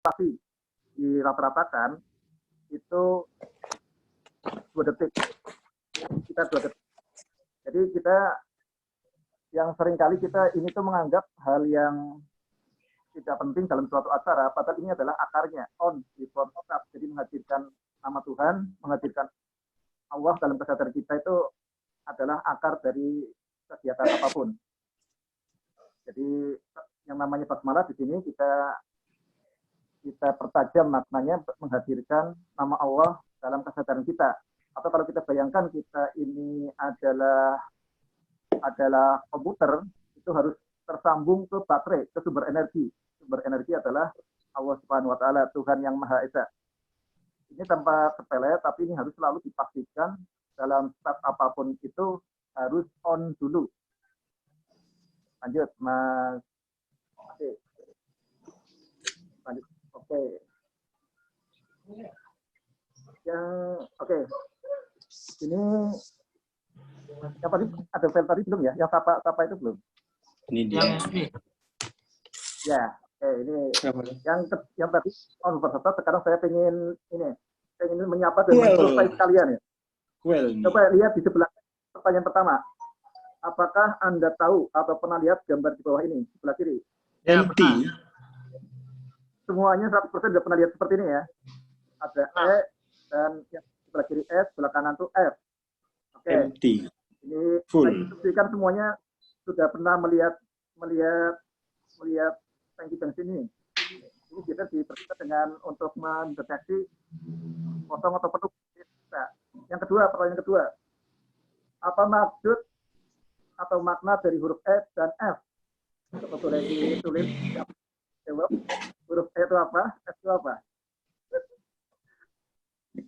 pasti dirata-ratakan itu 2 detik. Kita 2 detik. Jadi kita yang seringkali kita ini tuh menganggap hal yang tidak penting dalam suatu acara, padahal ini adalah akarnya, on, before, up. Jadi menghadirkan nama Tuhan, menghadirkan Allah dalam kesadaran kita itu adalah akar dari kegiatan apapun. Jadi yang namanya basmalah di sini kita pertajam maknanya menghadirkan nama Allah dalam kesadaran kita. Atau kalau kita bayangkan kita ini adalah komputer, itu harus tersambung ke baterai, ke sumber energi. Sumber energi adalah Allah Subhanahu wa taala, Tuhan yang Maha Esa. Ini tanpa sepele, tapi ini harus selalu dipastikan dalam step apapun itu harus on dulu. Lanjut, Mas. Oke. Lanjut. Oke. Oke. Ini yang tadi ada file tadi belum ya? Yang sapa itu belum? Ini dia. Ya, oke, ini yang tadi on peserta. Sekarang saya pengen menyapa dan mensurvey kalian ya. Coba lihat di sebelah pertanyaan pertama. Apakah Anda tahu atau pernah lihat gambar di bawah ini, sebelah kiri? Empty. Semuanya 100% sudah pernah lihat seperti ini ya. Ada E dan yang sebelah kiri S, sebelah kanan tuh F. Oke. Empty. Ini full. saya instruksikan semuanya sudah pernah melihat tangki bensin ini. Ini kita diperlukan dengan untuk mendeteksi kosong atau penuh. Nah, yang kedua, pertanyaan kedua. Apa maksud atau makna dari huruf E dan F? Coba boleh ditulis. Jawab. Huruf E itu apa? F itu apa?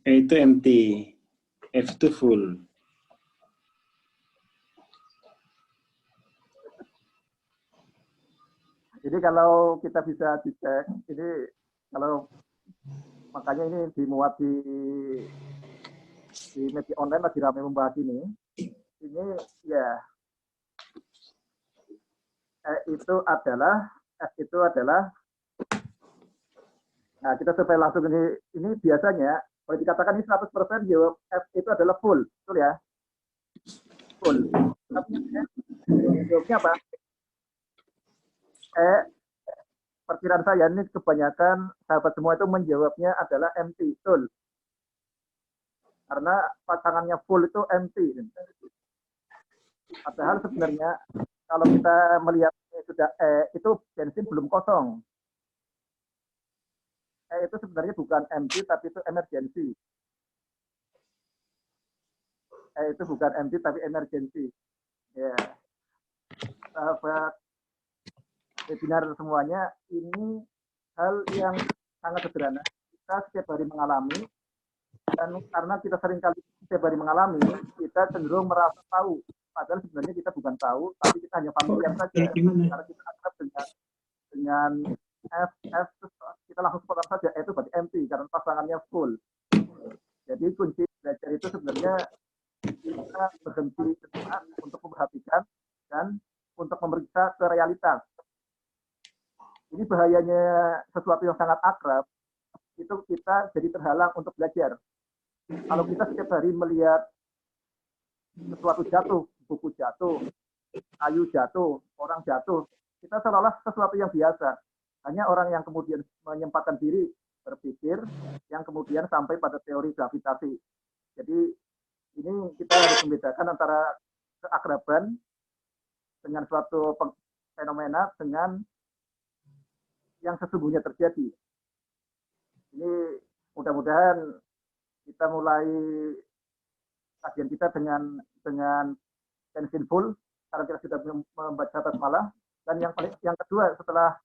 E itu empty. F itu full. Jadi kalau kita bisa dicek, ini kalau makanya ini dimuat di media online lagi ramai membahas ini ya F itu adalah nah kita supaya langsung ini biasanya kalau dikatakan ini 100% jawab F itu adalah full, betul ya? Full. Tapi jawabnya apa? Perkiraan saya ini kebanyakan sahabat semua itu menjawabnya adalah empty, betul. Karena pasangannya full itu empty. Padahal sebenarnya kalau kita melihat sudah itu bensin belum kosong. Itu sebenarnya bukan empty tapi itu emergency. Itu bukan empty tapi emergency. Ya. Sahabat webinar semuanya, ini hal yang sangat sederhana. Kita setiap hari mengalami, dan karena kita seringkali setiap hari mengalami, kita cenderung merasa tahu. Padahal sebenarnya kita bukan tahu, tapi kita hanya familiar saja. Karena kita akrab dengan F, kita langsung spontan saja, itu berarti empty, karena pasangannya full. Jadi kunci belajar itu sebenarnya kita berhenti sejenak untuk memperhatikan dan untuk memeriksa ke realitas. Ini bahayanya sesuatu yang sangat akrab, itu kita jadi terhalang untuk belajar. Kalau kita setiap hari melihat sesuatu jatuh, buku jatuh, kayu jatuh, orang jatuh, kita seolah-olah sesuatu yang biasa. Hanya orang yang kemudian menyempatkan diri berpikir, yang kemudian sampai pada teori gravitasi. Jadi ini kita harus membedakan antara keakraban dengan suatu fenomena dengan yang sesungguhnya terjadi. Ini mudah-mudahan kita mulai kajian kita dengan bensin full karena kita sudah membaca basmalah, dan yang kedua setelah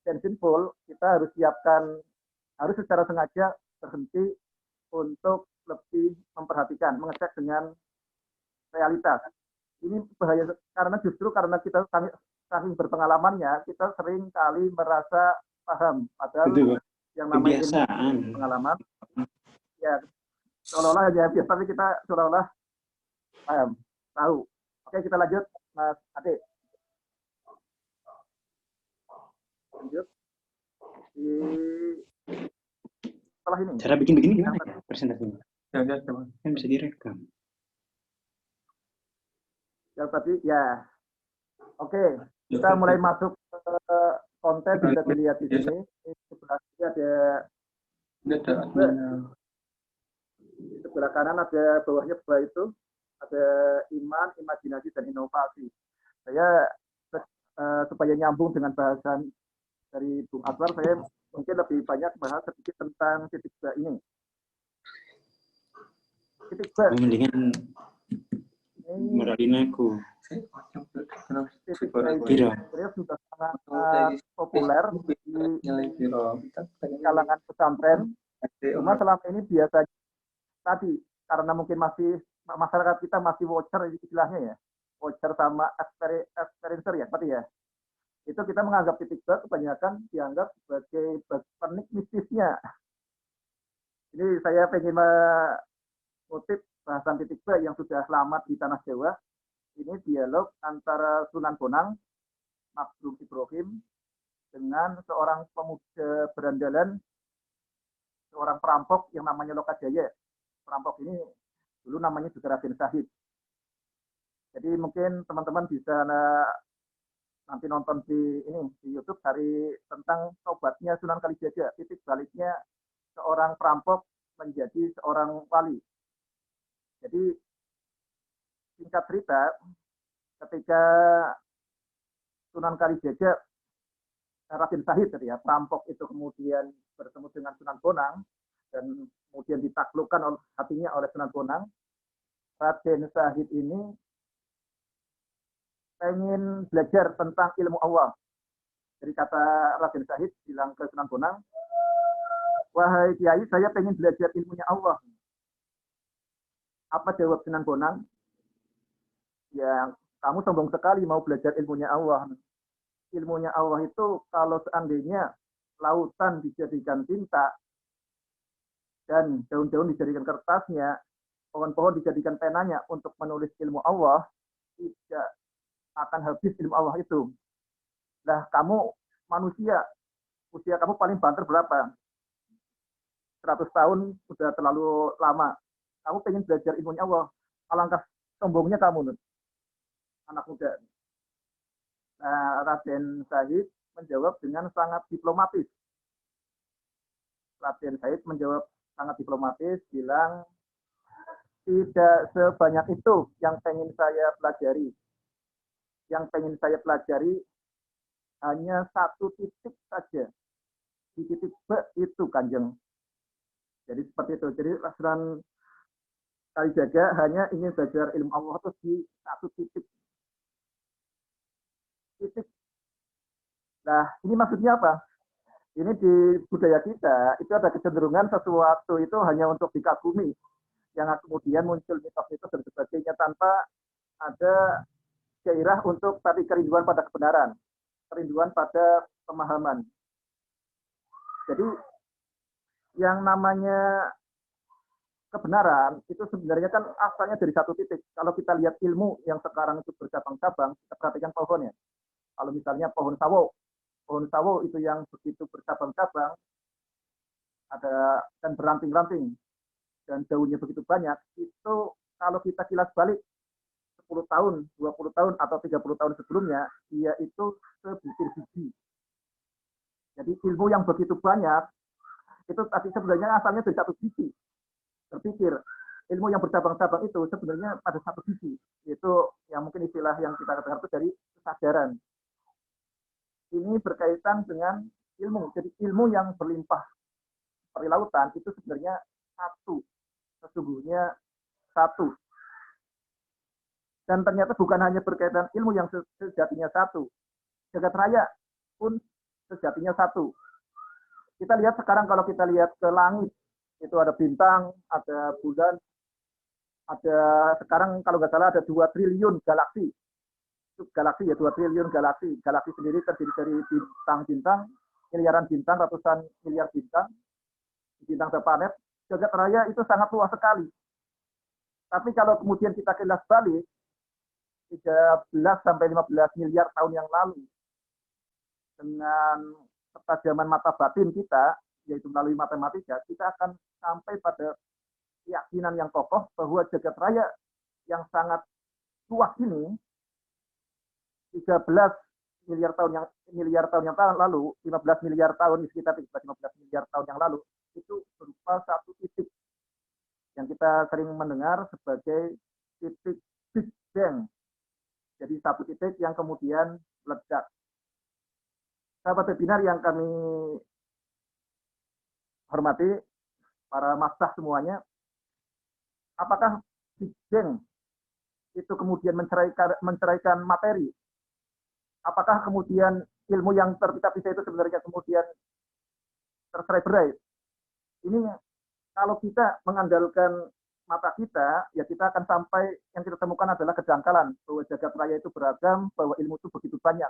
bensin full kita harus secara sengaja berhenti untuk lebih memperhatikan, mengecek dengan realitas. Ini bahaya karena kita saking berpengalamannya, kita sering kali merasa paham, padahal itu, yang namanya pengalaman ya seolah-olah hanya biasa, tapi kita seolah-olah paham, tahu. Oke, kita lanjut, Mas Ade. Lanjut. setelah ini. Cara bikin begini gimana ya presentasinya? Kan bisa direkam. Yang tadi ya, oke, kita mulai masuk ke konten. Bisa dilihat di sini. Di sebelah kiri ada di sebelah kanan ada bawahnya bawah itu ada iman, imajinasi dan inovasi. Saya supaya nyambung dengan bahasan dari Bung Akbar, saya mungkin lebih banyak bahas sedikit tentang titik B ini. Titik B. Mendingan meralin aku. Titik B ini sebenarnya sudah sangat populer di kalangan pesantren. Cuma selama ini biasanya tadi karena mungkin masih masyarakat kita masih voucher istilahnya ya, voucher sama experiencer ya, seperti ya. Itu kita menganggap titik B kebanyakan dianggap sebagai penik mistisnya. Ini saya ingin mengutip bahasan titik B yang sudah lama di tanah Jawa. Ini dialog antara Sunan Bonang, Maghdum Ibrahim, dengan seorang pemuda berandalan, seorang perampok yang namanya Lokajaya. Perampok ini dulu namanya juga Raden Syahid. Jadi mungkin teman-teman bisa nanti nonton di YouTube cari tentang tobatnya Sunan Kalijaga, titik baliknya seorang perampok menjadi seorang wali. Jadi singkat cerita, ketika Sunan Kalijaga, Raden Syahid ya, perampok itu kemudian bertemu dengan Sunan Bonang dan kemudian ditaklukkan hatinya oleh Sunan Bonang, Raden Syahid ini pengen belajar tentang ilmu Allah. Jadi kata Raden Syahid bilang ke Sunan Bonang, wahai Kiai, saya pengen belajar ilmunya Allah. Apa jawab Sunan Bonang? Ya, kamu sombong sekali mau belajar ilmunya Allah. Ilmunya Allah itu kalau seandainya lautan dijadikan tinta dan daun-daun dijadikan kertasnya, pohon-pohon dijadikan penanya untuk menulis ilmu Allah, tidak akan habis ilmu Allah itu. Nah, kamu manusia, usia kamu paling banter berapa? 100 tahun sudah terlalu lama. Kamu pengen belajar ilmunya Allah. Alangkah sombongnya kamu, anak muda. Nah, Raden Syahid menjawab dengan sangat diplomatis. Raden Syahid menjawab sangat diplomatis, bilang, tidak sebanyak itu yang pengen saya pelajari. Yang pengen saya pelajari hanya satu titik saja. Di titik B itu, Kanjeng. Jadi seperti itu. Jadi Sunan Kalijaga hanya ingin belajar ilmu Allah itu di satu titik. Nah, ini maksudnya apa? Ini di budaya kita, itu ada kecenderungan sesuatu itu hanya untuk dikagumi. Yang kemudian muncul mitos-mitos dan sebagainya tanpa ada gairah untuk tadi kerinduan pada kebenaran, kerinduan pada pemahaman. Jadi yang namanya kebenaran itu sebenarnya kan asalnya dari satu titik. Kalau kita lihat ilmu yang sekarang itu bercabang-cabang, kita perhatikan pohonnya. Kalau misalnya pohon sawo itu yang begitu bercabang-cabang, ada dan beranting-ranting dan daunnya begitu banyak, itu kalau kita kilas balik 10 tahun, 20 tahun atau 30 tahun sebelumnya, dia itu sebutir biji. Jadi ilmu yang begitu banyak itu tadi sebenarnya asalnya dari satu biji. Berpikir ilmu yang bercabang-cabang itu sebenarnya pada satu sisi, yaitu yang mungkin istilah yang kita katakan itu dari kesadaran. Ini berkaitan dengan ilmu. Jadi ilmu yang berlimpah seperti lautan itu sebenarnya satu, sesungguhnya satu. Dan ternyata bukan hanya berkaitan ilmu yang sejatinya satu, jagat raya pun sejatinya satu. Kita lihat sekarang kalau kita lihat ke langit, itu ada bintang, ada bulan, ada sekarang kalau nggak salah ada 2 triliun galaksi. Itu galaksi ya, 2 triliun galaksi. Galaksi sendiri terdiri dari bintang-bintang, miliaran bintang, ratusan miliar bintang planet. Jagat raya itu sangat luas sekali. Tapi kalau kemudian kita kilas balik, 13 sampai 15 miliar tahun yang lalu, dengan ketajaman mata batin kita, yaitu melalui matematika, kita akan sampai pada keyakinan yang kokoh bahwa jagat raya yang sangat luas ini 13 miliar tahun yang lalu, 15 miliar tahun, sekitar 15 miliar tahun yang lalu, itu berupa satu titik yang kita sering mendengar sebagai titik Big Bang. Jadi satu titik yang kemudian meledak. Sahabat webinar yang kami hormati, para master semuanya, apakah Big Bang itu kemudian menceraikan materi? Apakah kemudian ilmu yang terpisah-pisah itu sebenarnya kemudian tercerai-berai? Ini kalau kita mengandalkan mata kita, ya kita akan sampai yang kita temukan adalah kedangkalan, bahwa jagat raya itu beragam, bahwa ilmu itu begitu banyak.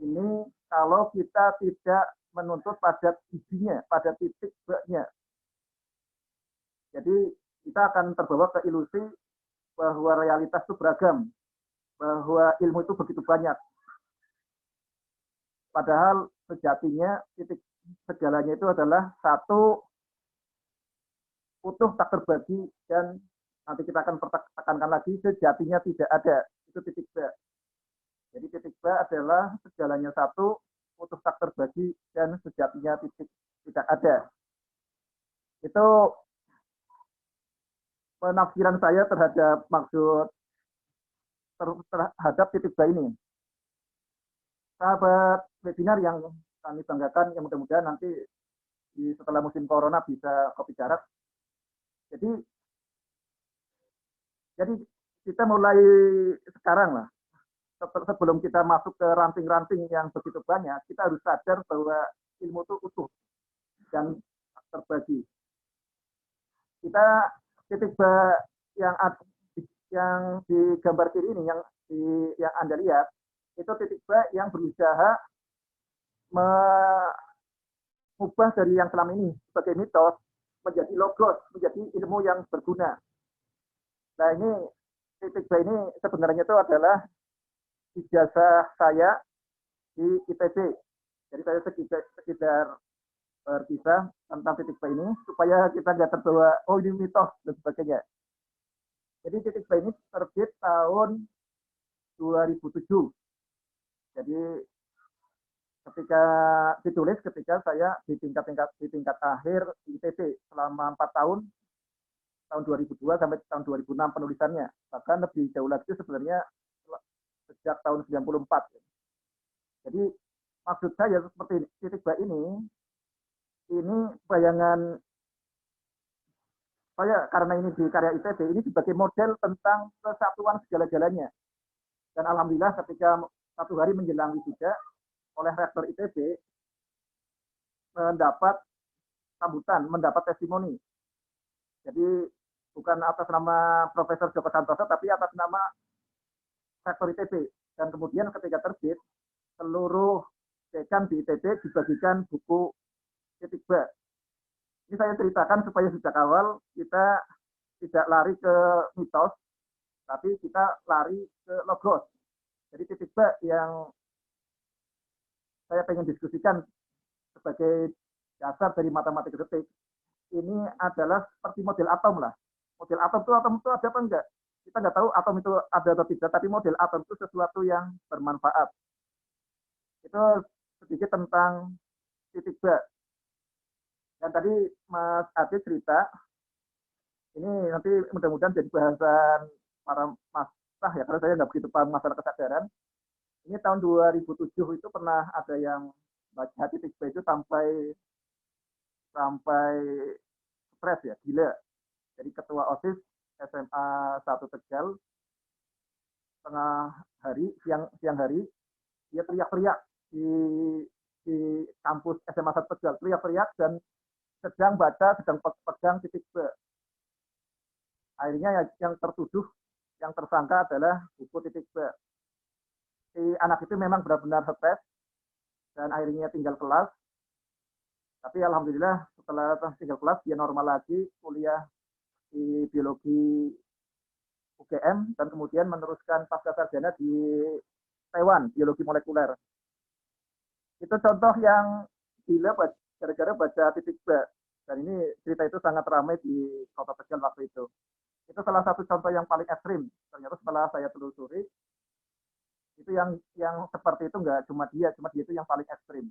Ini kalau kita tidak menuntut pada bijinya, pada titik B-nya. Jadi kita akan terbawa ke ilusi bahwa realitas itu beragam, bahwa ilmu itu begitu banyak. Padahal sejatinya titik segalanya itu adalah satu utuh tak terbagi, dan nanti kita akan tekankan lagi, sejatinya tidak ada. Itu titik B. Jadi titik B adalah segalanya satu, utuh tak terbagi, dan sejatinya titik tidak ada. Itu penafsiran saya terhadap maksud terhadap titik B ini. Sahabat webinar yang kami banggakan, yang mudah-mudahan nanti setelah musim corona bisa kopi jarak. Jadi kita mulai sekarang lah, sebelum kita masuk ke ranting-ranting yang begitu banyak, kita harus sadar bahwa ilmu itu utuh dan terbagi. Kita titik B yang di gambar kiri ini, yang Anda lihat, itu titik B yang berusaha mengubah dari yang selama ini sebagai mitos menjadi logos, menjadi ilmu yang berguna. Nah ini titik B ini sebenarnya itu adalah ijazah saya di ITB. Jadi saya sekedar berkisah tentang titik B ini supaya kita nggak terbawa, oh ini mitos dan sebagainya. Jadi titik B ini terbit tahun 2007. Jadi ketika saya di tingkat akhir di ITB selama 4 tahun 2002 sampai tahun 2006 penulisannya. Bahkan lebih jauh lagi sebenarnya sejak tahun 94. Jadi maksud saya seperti titik B ini bayangan saya karena ini di karya ITB, ini sebagai model tentang kesatuan segala-galanya. Dan alhamdulillah ketika satu hari menjelang wisuda oleh rektor ITB mendapat sambutan, mendapat testimoni. Jadi bukan atas nama Profesor Joko Santoso, tapi atas nama rektor ITB. Dan kemudian ketika terbit, seluruh dekan di ITB dibagikan buku titik B. Ini saya ceritakan supaya sejak awal kita tidak lari ke mitos, tapi kita lari ke logos. Jadi titik B yang saya pengen diskusikan sebagai dasar dari matematika detik, ini adalah seperti model atom lah. Model atom itu ada apa enggak? Kita nggak tahu atom itu ada atau tidak, tapi model atom itu sesuatu yang bermanfaat. Itu sedikit tentang titik B. Dan tadi Mas Ade cerita, ini nanti mudah-mudahan jadi bahasan para master ya, karena saya nggak begitu paham masalah kesadaran. Ini tahun 2007 itu pernah ada yang baca titik B itu sampai stres ya, gila. Jadi ketua OSIS SMA 1 Tegal siang hari dia teriak-teriak di kampus SMA 1 Tegal, teriak-teriak dan sedang pegang titik B. Akhirnya yang tersangka adalah buku titik B. Si anak itu memang benar-benar stres dan akhirnya tinggal kelas. Tapi alhamdulillah setelah tinggal kelas dia normal lagi, kuliah di biologi UGM dan kemudian meneruskan pasca sarjana di Taiwan, biologi molekuler. Itu contoh yang gila gara-gara baca Titik Ba. Dan ini cerita itu sangat ramai di Kota Tegal waktu itu. Itu salah satu contoh yang paling ekstrim. Ternyata setelah saya telusuri, itu yang seperti itu nggak cuma dia itu yang paling ekstrim.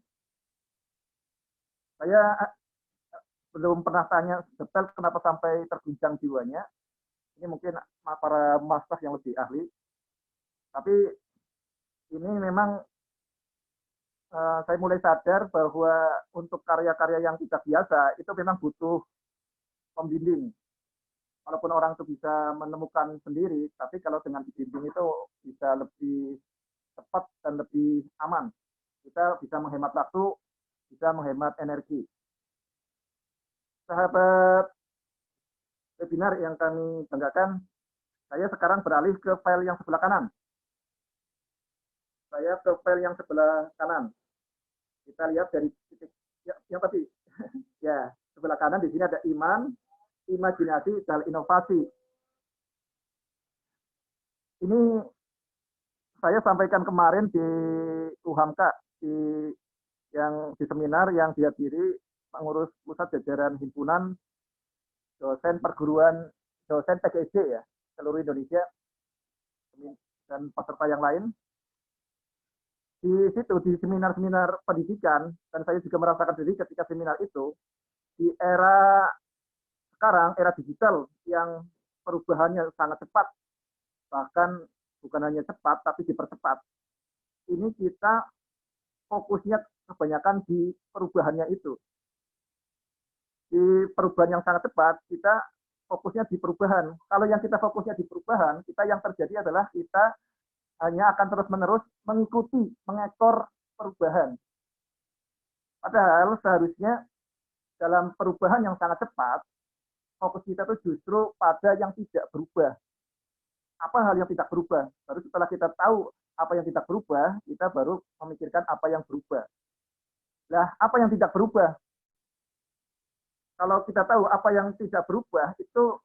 Saya belum pernah tanya detail kenapa sampai terguncang jiwanya. Ini mungkin para master yang lebih ahli. Tapi ini memang saya mulai sadar bahwa untuk karya-karya yang tidak biasa itu memang butuh pembimbing. Walaupun orang itu bisa menemukan sendiri, tapi kalau dengan dibimbing itu bisa lebih cepat dan lebih aman. Kita bisa menghemat waktu, bisa menghemat energi. Sahabat webinar yang kami banggakan, saya sekarang beralih ke file yang sebelah kanan. Saya ke file yang sebelah kanan. Kita lihat dari titik yang tadi. Ya, sebelah kanan di sini ada iman, imajinasi, dan inovasi. Ini saya sampaikan kemarin di UHAMKA di seminar yang dihadiri pengurus pusat jajaran himpunan dosen perguruan dosen PGSD ya seluruh Indonesia dan peserta yang lain. Di situ di seminar-seminar pendidikan, dan saya juga merasakan diri ketika seminar itu, di era sekarang, era digital yang perubahannya sangat cepat, bahkan bukan hanya cepat tapi dipercepat. Ini kita fokusnya kebanyakan di perubahannya itu. Di perubahan yang sangat cepat, kita fokusnya di perubahan. Kalau yang kita fokusnya di perubahan, kita yang terjadi adalah kita hanya akan terus-menerus mengikuti, mengekor perubahan. Padahal seharusnya dalam perubahan yang sangat cepat, fokus kita itu justru pada yang tidak berubah. Apa hal yang tidak berubah? Baru setelah kita tahu apa yang tidak berubah, kita baru memikirkan apa yang berubah. Nah, apa yang tidak berubah? Kalau kita tahu apa yang tidak berubah, itu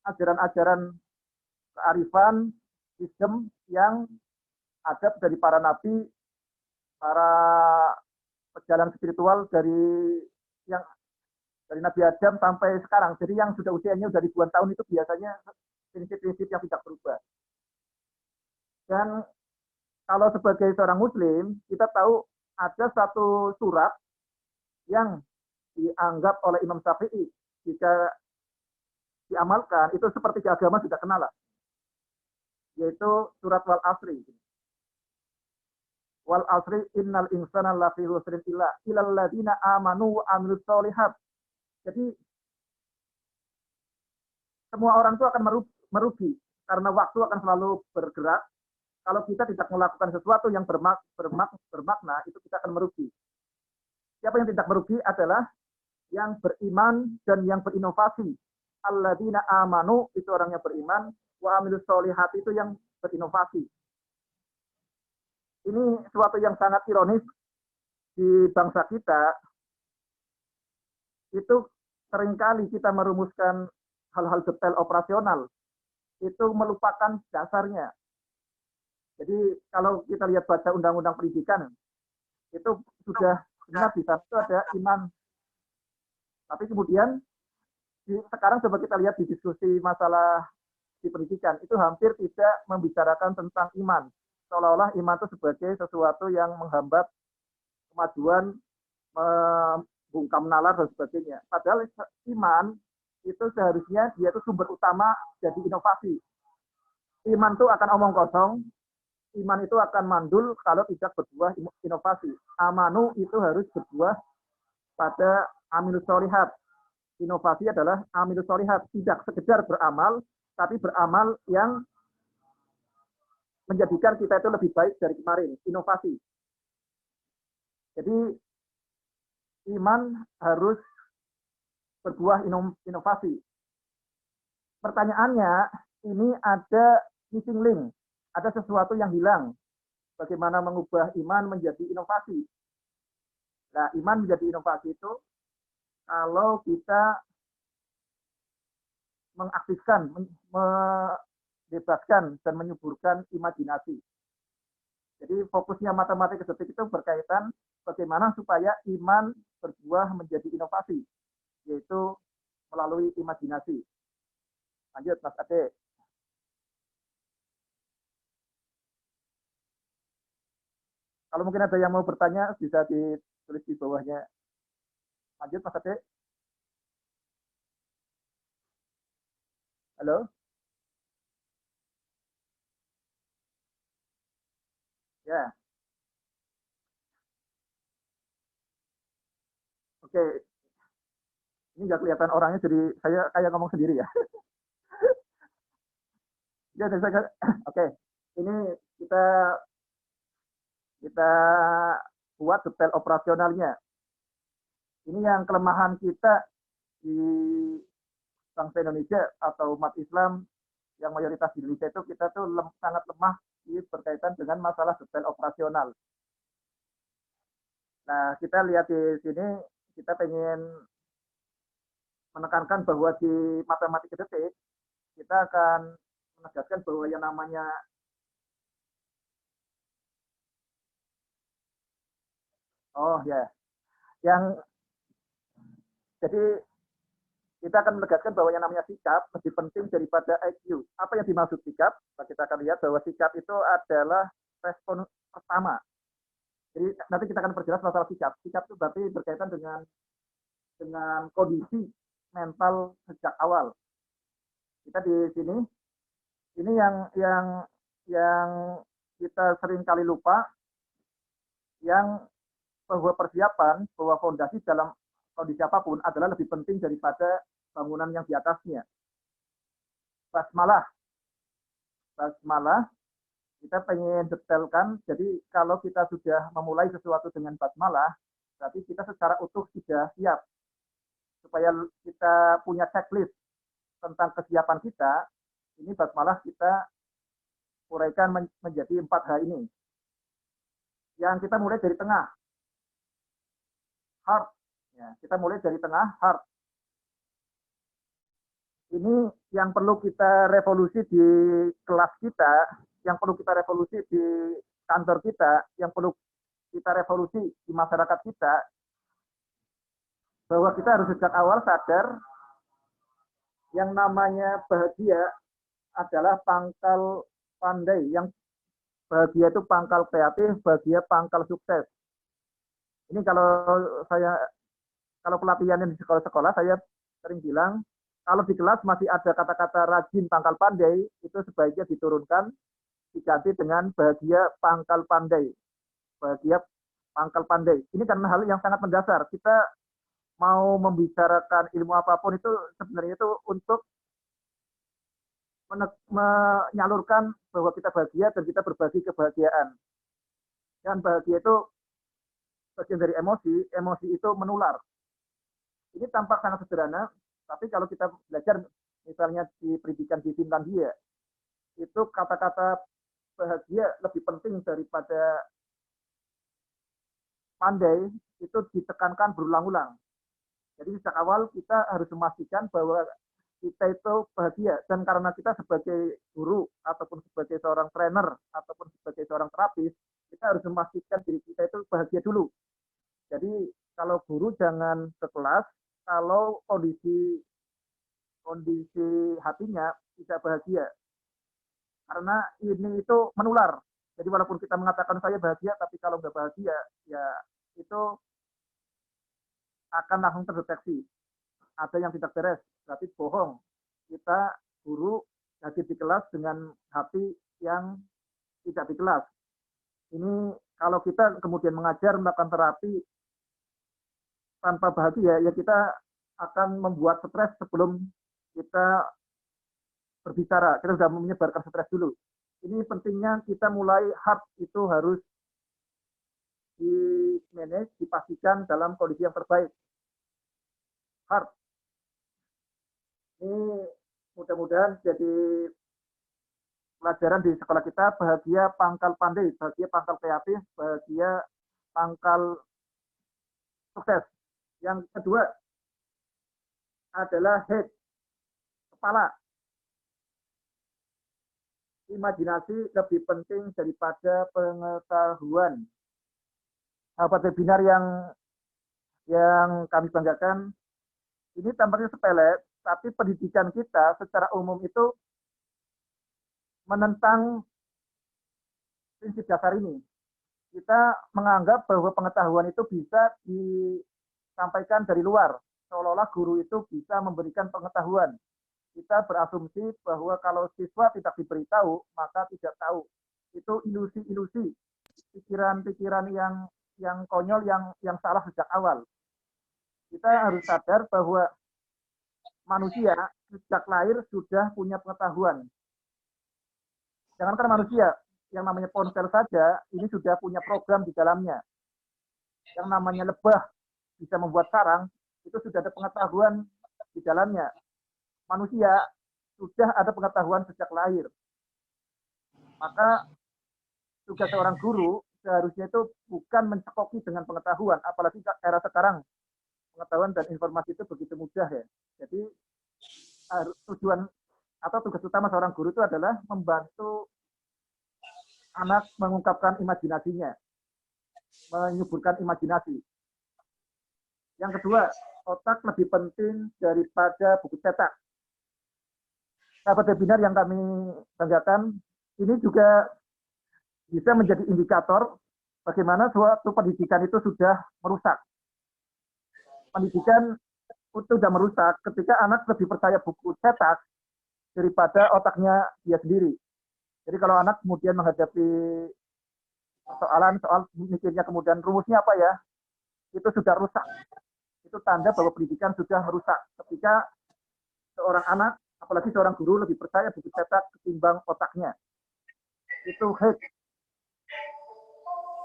ajaran-ajaran kearifan, sistem yang ada dari para nabi, para pejalan spiritual dari Nabi Adam sampai sekarang. Jadi yang sudah usianya sudah ribuan tahun itu biasanya prinsip-prinsip yang tidak berubah. Dan kalau sebagai seorang muslim, kita tahu ada satu surat yang dianggap oleh Imam Syafi'i jika diamalkan itu seperti agama sudah kenal, yaitu surat Wal Asri. Wal asri innal insana lafi khusrin illa illal ladzina amanu wa amilus sholihat. Jadi semua orang itu akan merugi karena waktu akan selalu bergerak. Kalau kita tidak melakukan sesuatu yang bermakna, itu kita akan merugi. Siapa yang tidak merugi adalah yang beriman dan yang berinovasi. Alladzina amanu itu orang yang beriman, wa amilus sholihat itu yang berinovasi. Ini suatu yang sangat ironis di bangsa kita. Itu seringkali kita merumuskan hal-hal detail operasional, itu melupakan dasarnya. Jadi kalau kita lihat baca undang-undang pendidikan, itu sudah benar di sana itu ada iman. Tapi kemudian sekarang coba kita lihat di diskusi masalah di pendidikan, itu hampir tidak membicarakan tentang iman. Seolah-olah iman itu sebagai sesuatu yang menghambat kemajuan, membungkam nalar dan sebagainya. Padahal iman itu seharusnya dia itu sumber utama jadi inovasi. Iman itu akan omong kosong, iman itu akan mandul kalau tidak berbuah inovasi. Amanu itu harus berbuah pada amilus sholihat. Inovasi adalah amilus sholihat, tidak sekedar beramal, tapi beramal yang menjadikan kita itu lebih baik dari kemarin, inovasi. Jadi iman harus berbuah inovasi. Pertanyaannya, ini ada missing link, ada sesuatu yang hilang. Bagaimana mengubah iman menjadi inovasi? Nah, iman menjadi inovasi itu kalau kita mengaktifkan, bebaskan dan menyuburkan imajinasi. Jadi fokusnya matematika detik itu berkaitan bagaimana supaya iman berbuah berbuah menjadi inovasi, yaitu melalui imajinasi. Lanjut, Mas Ade. Kalau mungkin ada yang mau bertanya, bisa ditulis di bawahnya. Lanjut, Mas Ade. Halo? Ya, oke. Ini nggak kelihatan orangnya, jadi saya kayak ngomong sendiri ya. Ya, oke. Ini kita kita buat detail operasionalnya. Ini yang kelemahan kita di bangsa Indonesia atau umat Islam yang mayoritas di Indonesia itu, kita tuh sangat lemah berkaitan dengan masalah detail operasional. Nah, kita lihat di sini, kita pengen menekankan bahwa di matematika detik, kita akan menegaskan bahwa yang namanya yang jadi kita akan menegaskan bahwa yang namanya sikap lebih penting daripada IQ. Apa yang dimaksud sikap? Nah, kita akan lihat bahwa sikap itu adalah respon pertama. Jadi nanti kita akan perjelas masalah sikap. Sikap itu berarti berkaitan dengan kondisi mental sejak awal. Kita di sini, ini yang kita sering kali lupa, yang bahwa persiapan, bahwa fondasi dalam kondisi apapun adalah lebih penting daripada bangunan yang di atasnya. Basmalah, kita pengen detailkan. Jadi kalau kita sudah memulai sesuatu dengan basmalah, berarti kita secara utuh sudah siap. Supaya kita punya checklist tentang kesiapan kita, ini basmalah kita uraikan menjadi 4H ini. Yang kita mulai dari tengah, heart. Ya, kita mulai dari tengah, heart. Ini yang perlu kita revolusi di kelas kita, yang perlu kita revolusi di kantor kita, yang perlu kita revolusi di masyarakat kita, bahwa kita harus sejak awal sadar yang namanya bahagia adalah pangkal pandai. Yang bahagia itu pangkal kreatif, bahagia pangkal sukses. Ini kalau pelatihan di sekolah-sekolah, saya sering bilang, kalau di kelas masih ada kata-kata rajin pangkal pandai, itu sebaiknya diturunkan, diganti dengan bahagia pangkal pandai. Bahagia pangkal pandai. Ini karena hal yang sangat mendasar. Kita mau membicarakan ilmu apapun itu sebenarnya itu untuk menyalurkan bahwa kita bahagia dan kita berbagi kebahagiaan. Dan bahagia itu bagian dari emosi, emosi itu menular. Ini tampak sangat sederhana, tapi kalau kita belajar misalnya di pendidikan di Finlandia, itu kata-kata bahagia lebih penting daripada pandai, itu ditekankan berulang-ulang. Jadi sejak awal kita harus memastikan bahwa kita itu bahagia, dan karena kita sebagai guru ataupun sebagai seorang trainer ataupun sebagai seorang terapis, kita harus memastikan diri kita itu bahagia dulu. Jadi kalau guru jangan ke kelas kalau kondisi hatinya tidak bahagia, karena ini itu menular. Jadi walaupun kita mengatakan saya bahagia, tapi kalau nggak bahagia, ya itu akan langsung terdeteksi ada yang tidak beres, berarti bohong. Kita guru hadir di kelas dengan hati yang tidak di kelas. Ini kalau kita kemudian mengajar melakukan terapi tanpa bahagia, ya kita akan membuat stres sebelum kita berbicara. Kita sudah menyebarkan stres dulu. Ini pentingnya kita mulai heart itu harus di manage, dipastikan dalam kondisi yang terbaik. Heart. Ini mudah-mudahan jadi pelajaran di sekolah kita. Bahagia pangkal pandai, bahagia pangkal kreatif, bahagia pangkal sukses. Yang kedua adalah head, kepala. Imajinasi lebih penting daripada pengetahuan. Sahabat webinar yang kami banggakan, ini tampaknya sepele, tapi pendidikan kita secara umum itu menentang prinsip dasar ini. Kita menganggap bahwa pengetahuan itu bisa disampaikan dari luar, seolah-olah guru itu bisa memberikan pengetahuan. Kita berasumsi bahwa kalau siswa tidak diberitahu, maka tidak tahu. Itu ilusi-ilusi, pikiran-pikiran yang konyol, yang salah sejak awal. Kita harus sadar bahwa manusia sejak lahir sudah punya pengetahuan. Jangankan manusia, yang namanya ponsel saja, ini sudah punya program di dalamnya. Yang namanya lebah bisa membuat sarang, itu sudah ada pengetahuan di dalamnya. Manusia sudah ada pengetahuan sejak lahir. Maka tugas seorang guru seharusnya itu bukan mencekoki dengan pengetahuan, apalagi era sekarang pengetahuan dan informasi itu begitu mudah ya. Jadi tujuan atau tugas utama seorang guru itu adalah membantu anak mengungkapkan imajinasinya, menyuburkan imajinasi. Yang kedua, otak lebih penting daripada buku cetak. Sahabat webinar yang kami banggakan, ini juga bisa menjadi indikator bagaimana suatu pendidikan itu sudah merusak. Pendidikan itu sudah merusak ketika anak lebih percaya buku cetak daripada otaknya dia sendiri. Jadi kalau anak kemudian menghadapi persoalan soal mikirnya kemudian rumusnya apa ya, itu sudah rusak. Itu tanda bahwa pendidikan sudah merusak. Ketika seorang anak, apalagi seorang guru lebih percaya buku cetak ketimbang otaknya. Itu hack.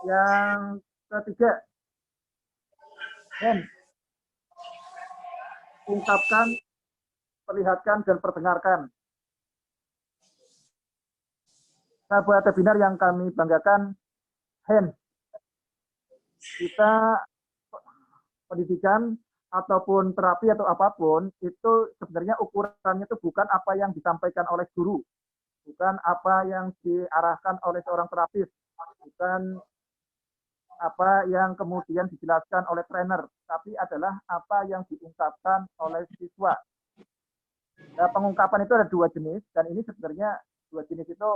Yang ketiga, ungkapkan, perlihatkan, dan perdengarkan. Sahabat webinar yang kami banggakan, kita pendidikan ataupun terapi atau apapun, itu sebenarnya ukurannya itu bukan apa yang disampaikan oleh guru, bukan apa yang diarahkan oleh seorang terapis, bukan apa yang kemudian dijelaskan oleh trainer, tapi adalah apa yang diungkapkan oleh siswa. Nah, pengungkapan itu ada dua jenis, dan ini sebenarnya dua jenis itu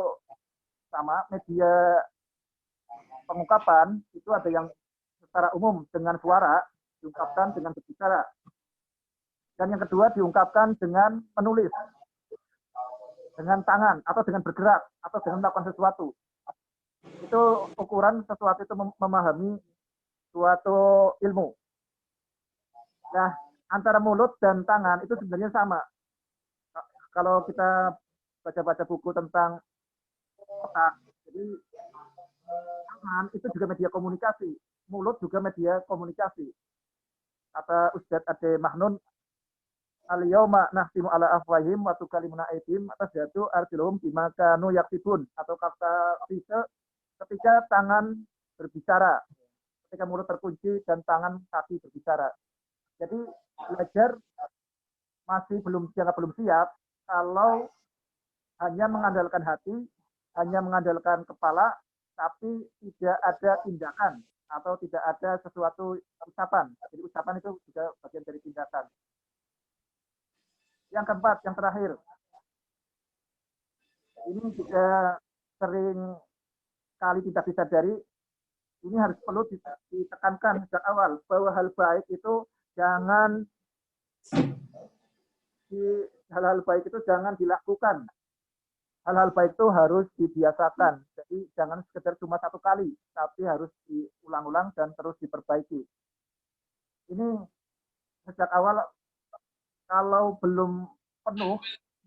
sama. Media pengungkapan itu ada yang secara umum dengan suara, diungkapkan dengan berbicara. Dan yang kedua diungkapkan dengan menulis, dengan tangan, atau dengan bergerak, atau dengan melakukan sesuatu. Itu ukuran sesuatu itu memahami suatu ilmu. Nah, antara mulut dan tangan itu sebenarnya sama. Kalau kita baca-baca buku tentang otak, jadi tangan itu juga media komunikasi, mulut juga media komunikasi. Kata Ustadz Ade Mahnun, al-yauma nahtimu ala afwahim wa tukallimuna aydihim atasdatu arjuluhum bima kanu yaktibun, atau kata bisa ketika tangan berbicara, ketika mulut terkunci dan tangan kaki berbicara. Jadi belajar masih belum siap kalau hanya mengandalkan hati, hanya mengandalkan kepala, tapi tidak ada tindakan atau tidak ada sesuatu ucapan. Jadi ucapan itu juga bagian dari tindakan. Yang keempat, yang terakhir, ini juga sering kali tidak disadari, ini harus perlu ditekankan sejak awal bahwa hal baik itu jangan hal-hal baik itu jangan dilakukan. Hal-hal baik itu harus dibiasakan. Jadi jangan sekedar cuma satu kali, tapi harus diulang-ulang dan terus diperbaiki. Ini sejak awal, kalau belum penuh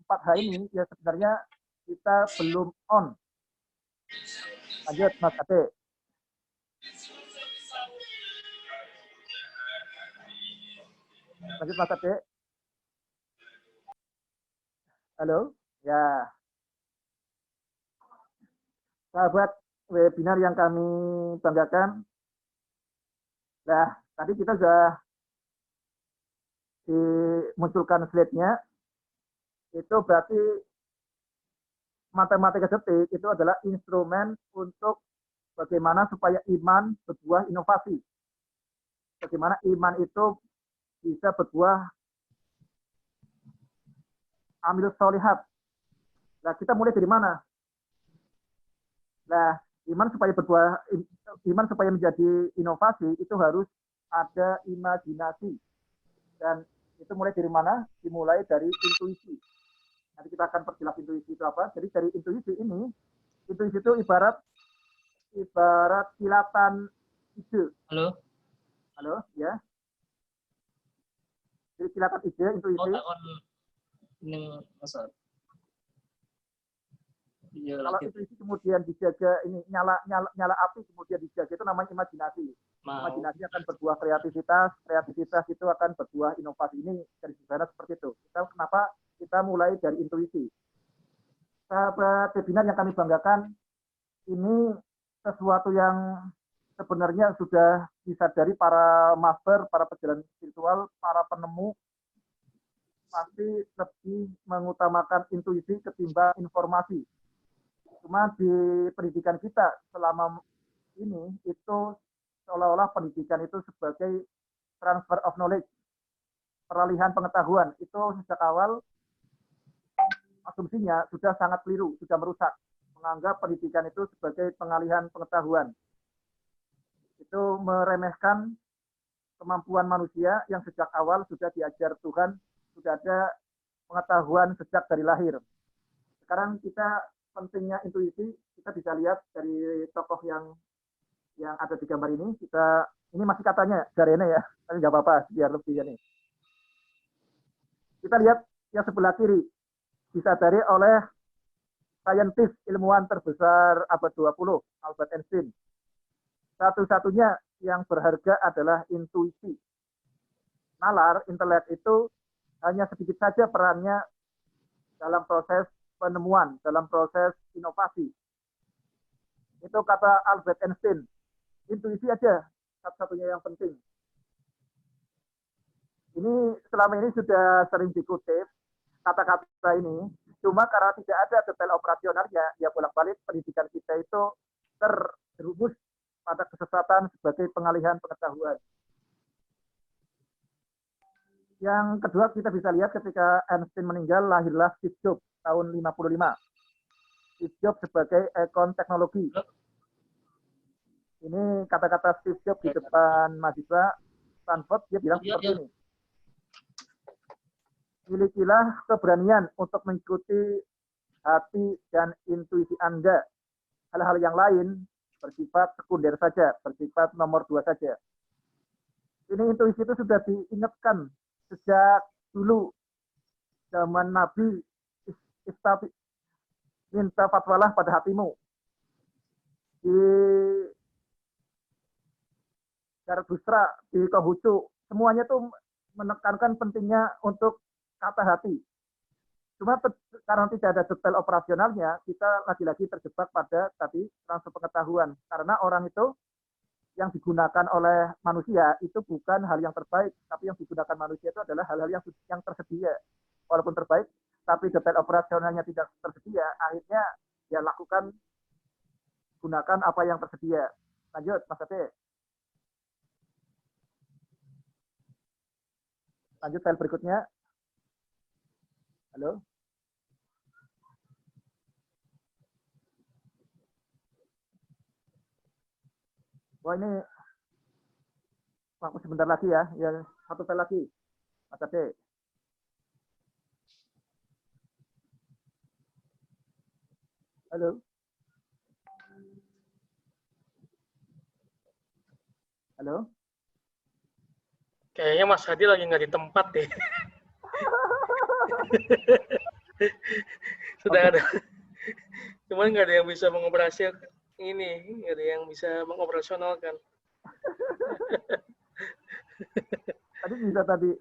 4H ini, ya sebenarnya kita belum on. Lanjut, Mas Ade. Lanjut, Mas Ade. Halo? Ya. Sahabat webinar yang kami banggakan. Nah, tadi kita sudah dimunculkan slide-nya. Itu berarti matematika detik itu adalah instrumen untuk bagaimana supaya iman berbuah inovasi. bagaimana iman itu bisa berbuah amil solihat. Nah, kita mulai dari mana? Nah, iman supaya menjadi inovasi itu harus ada imajinasi. Dan itu mulai dari mana? Dimulai dari intuisi. Nanti kita akan perjelas intuisi itu apa. Jadi dari intuisi itu ibarat kilatan ide. Halo, ya. Jadi kilatan ide, intuisi. Kalau intuisi kemudian dijaga, ini nyala api kemudian dijaga, itu namanya imajinasi. Imajinasi akan berbuah kreativitas itu akan berbuah inovasi. Ini dari sederhana seperti itu. Kenapa kita mulai dari intuisi? Sahabat webinar yang kami banggakan, ini sesuatu yang sebenarnya sudah disadari para master, para pejalan spiritual, para penemu, pasti lebih mengutamakan intuisi ketimbang informasi. Cuma di pendidikan kita selama ini itu seolah-olah pendidikan itu sebagai transfer of knowledge, peralihan pengetahuan. Itu sejak awal asumsinya sudah sangat keliru, sudah merusak. Menganggap pendidikan itu sebagai pengalihan pengetahuan. Itu meremehkan kemampuan manusia yang sejak awal sudah diajar Tuhan, sudah ada pengetahuan sejak dari lahir. Sekarang kita pentingnya intuisi, kita bisa lihat dari tokoh yang ada di gambar ini. Ini masih katanya Jarene ya, tapi nggak apa-apa, biar lebih ya nih. Kita lihat yang sebelah kiri, disadari oleh saintis ilmuwan terbesar abad 20, Albert Einstein. Satu-satunya yang berharga adalah intuisi. Nalar, intelek itu hanya sedikit saja perannya dalam proses penemuan, dalam proses inovasi. Itu kata Albert Einstein. Intuisi aja satu-satunya yang penting. Ini selama ini sudah sering dikutip kata-kata ini, cuma karena tidak ada detail operasionalnya, ya bolak-balik pendidikan kita itu terjerumus pada kesesatan sebagai pengalihan pengetahuan. Yang kedua kita bisa lihat ketika Einstein meninggal, lahirlah Steve Jobs tahun 55. Steve Jobs sebagai ikon teknologi. Ini kata-kata Steve Jobs di depan mahasiswa Stanford, dia bilang seperti ini. Milikilah keberanian untuk mengikuti hati dan intuisi Anda. Hal-hal yang lain bersifat sekunder saja, bersifat nomor 2 saja. Ini intuisi itu sudah diingatkan sejak dulu zaman Nabi, minta fatwalah pada hatimu. Di Zarathustra, di Konghucu, semuanya tuh menekankan pentingnya untuk kata hati. Cuma karena tidak ada detail operasionalnya, kita lagi-lagi terjebak pada tadi transfer pengetahuan. Karena orang itu yang digunakan oleh manusia itu bukan hal yang terbaik, tapi yang digunakan manusia itu adalah hal-hal yang tersedia. Walaupun terbaik, tapi detail operasionalnya tidak tersedia, akhirnya ya lakukan, gunakan apa yang tersedia. Lanjut, Mas Ade. Lanjut file berikutnya. Halo. Wah ini, aku sebentar lagi ya. Ya satu file lagi. Mas Ade. Halo. Halo. Kayaknya Mas Hadi lagi nggak di tempat deh. Sudah ada. Cuman nggak ada yang bisa mengoperasionalkan ini, nggak ada yang bisa mengoperasionalkan. Tadi bisa tadi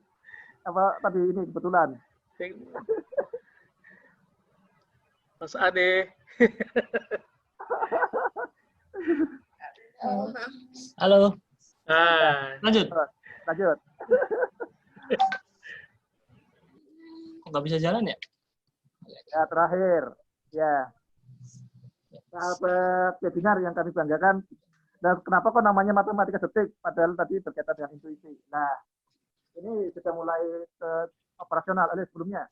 ini kebetulan. Mas Ade. Halo. Lanjut. Lanjut. Kok nggak bisa jalan ya? Ya terakhir, ya sahabat webinar yang kami banggakan, Dan kenapa kok namanya matematika detik? Padahal tadi berkaitan dengan intuisi. Nah, ini sudah mulai ke operasional. Sebelumnya,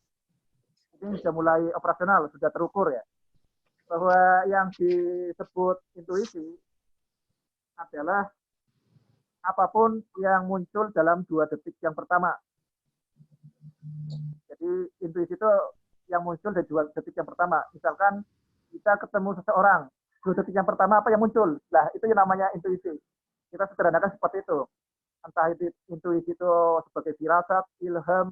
ini sudah mulai operasional, sudah terukur ya. Bahwa yang disebut intuisi adalah apapun yang muncul dalam 2 detik yang pertama. Jadi intuisi itu yang muncul dari 2 detik yang pertama. Misalkan kita ketemu seseorang, 2 detik yang pertama apa yang muncul? Nah, itu yang namanya intuisi. Kita sederhanakan seperti itu. Entah itu intuisi itu sebagai firasat, ilham,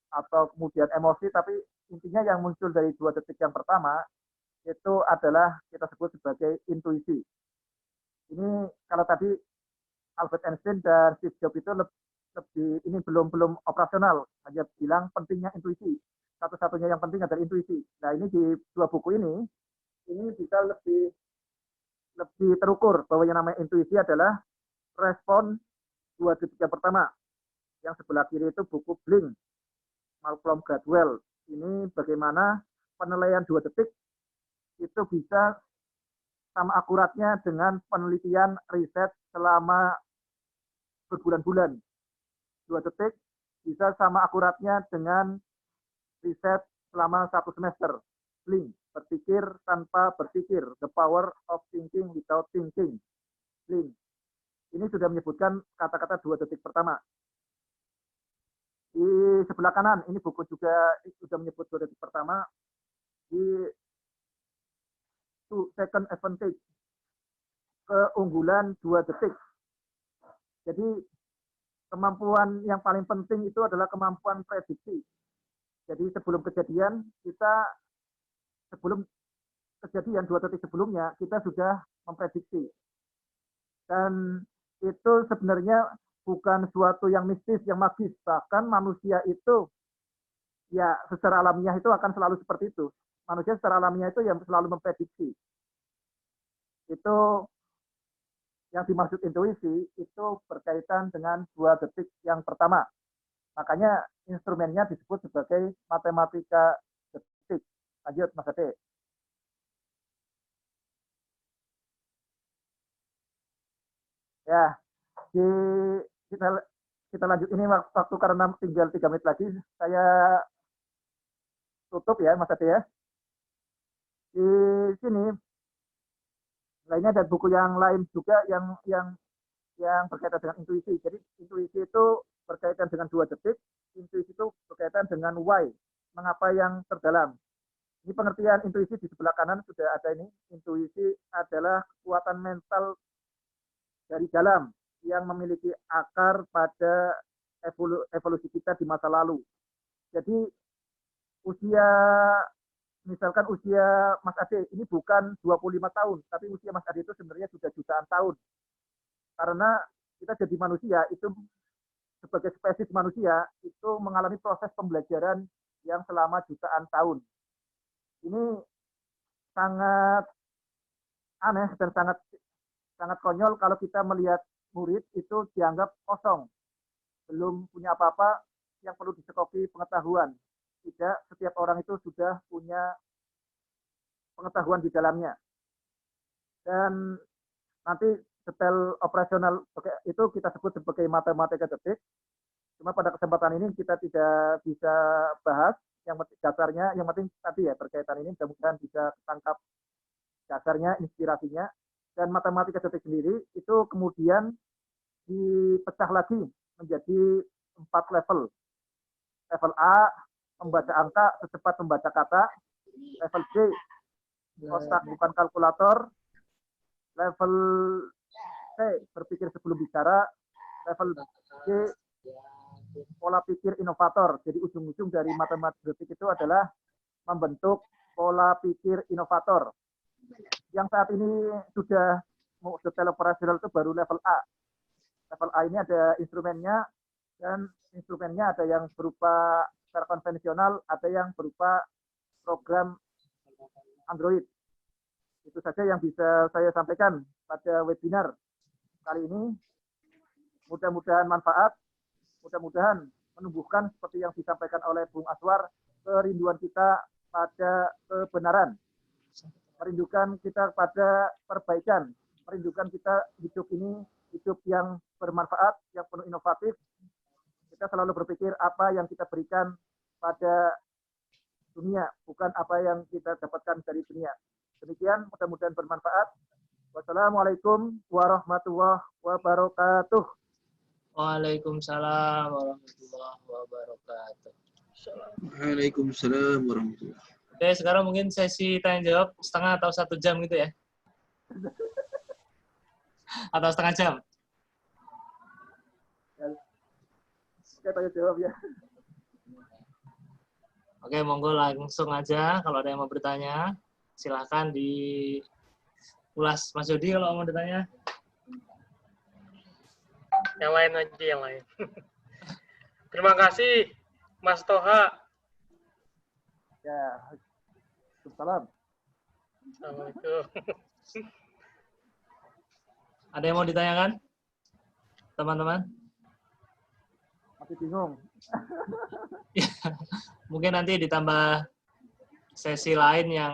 atau kemudian emosi, tapi intinya yang muncul dari 2 detik yang pertama itu adalah kita sebut sebagai intuisi. Ini kalau tadi Albert Einstein dan Steve Jobs itu lebih ini belum operasional, hanya bilang pentingnya intuisi. Satu-satunya yang penting adalah intuisi. Nah, ini di 2 buku ini bisa lebih terukur bahwa yang namanya intuisi adalah respon 2 detik yang pertama. Yang sebelah kiri itu buku Blink, Malcolm Gladwell. Ini bagaimana penilaian 2 detik itu bisa sama akuratnya dengan penelitian riset selama berbulan-bulan. 2 detik bisa sama akuratnya dengan riset selama 1 semester. Blink, berpikir tanpa berpikir, the power of thinking without thinking. Blink. Ini sudah menyebutkan kata-kata 2 detik pertama. Di sebelah kanan, ini buku juga sudah menyebut 2 detik pertama. Di 2 second advantage, keunggulan 2 detik. Jadi kemampuan yang paling penting itu adalah kemampuan prediksi. Jadi sebelum kejadian 2 detik sebelumnya kita sudah memprediksi. Dan itu sebenarnya bukan suatu yang mistis, yang magis. Bahkan manusia itu ya secara alamiah itu akan selalu seperti itu. Manusia secara alamiah itu yang selalu memprediksi. Itu yang dimaksud intuisi itu berkaitan dengan 2 detik yang pertama. Makanya instrumennya disebut sebagai matematika detik. Lanjut, Mas Ade. Ya, kita lanjut ini waktu karena tinggal 3 menit lagi. Saya tutup ya, Mas Ade ya. Di sini lainnya ada buku yang lain juga yang berkaitan dengan intuisi. Jadi intuisi itu berkaitan dengan 2 detik, intuisi itu berkaitan dengan why, mengapa yang terdalam. Ini pengertian intuisi di sebelah kanan sudah ada ini. Intuisi adalah kekuatan mental dari dalam yang memiliki akar pada evolusi kita di masa lalu. Jadi misalkan usia Mas Ade ini bukan 25 tahun, tapi usia Mas Ade itu sebenarnya sudah jutaan tahun. Karena kita jadi manusia, itu sebagai spesies manusia, itu mengalami proses pembelajaran yang selama jutaan tahun. Ini sangat aneh dan sangat konyol kalau kita melihat murid itu dianggap kosong. Belum punya apa-apa yang perlu disekoki pengetahuan. Tidak, setiap orang itu sudah punya pengetahuan di dalamnya. Dan nanti detail operasional itu kita sebut sebagai matematika detik. Cuma pada kesempatan ini kita tidak bisa bahas yang dasarnya, yang penting tadi ya berkaitan ini mudah-mudahan bisa tangkap dasarnya, inspirasinya. Dan matematika detik sendiri itu kemudian dipecah lagi menjadi 4 level. Level A, membaca angka secepat membaca kata. Level B, otak bukan kalkulator. Level C, berpikir sebelum bicara. Level C, pola pikir inovator. Jadi ujung-ujung dari matematika detik itu adalah membentuk pola pikir inovator. Yang saat ini sudah detail operasional itu baru level A. Level A ini ada instrumennya, dan instrumennya ada yang berupa secara konvensional, ada yang berupa program Android. Itu saja yang bisa saya sampaikan pada webinar kali ini. Mudah-mudahan manfaat, mudah-mudahan menumbuhkan seperti yang disampaikan oleh Bung Aswar, kerinduan kita pada kebenaran. Merindukan kita pada perbaikan, merindukan kita hidup ini hidup yang bermanfaat, yang penuh inovatif. Kita selalu berpikir apa yang kita berikan pada dunia, bukan apa yang kita dapatkan dari dunia. Demikian, mudah-mudahan bermanfaat. Wassalamualaikum warahmatullahi wabarakatuh. Waalaikumsalam warahmatullahi wabarakatuh. Waalaikumsalam warahmatullahi. Oke, sekarang mungkin sesi tanya jawab setengah atau 1 jam gitu ya? Atau setengah jam? Oke, tanya jawab ya. Oke, monggo langsung aja. Kalau ada yang mau bertanya, silahkan diulas. Mas Yodi kalau mau ditanya. Yang lain aja, yang lain. Terima kasih, Mas Toha. Ya, salam. Assalamualaikum. Ada yang mau ditanyakan? Teman-teman? Masih bingung. Mungkin nanti ditambah sesi lain yang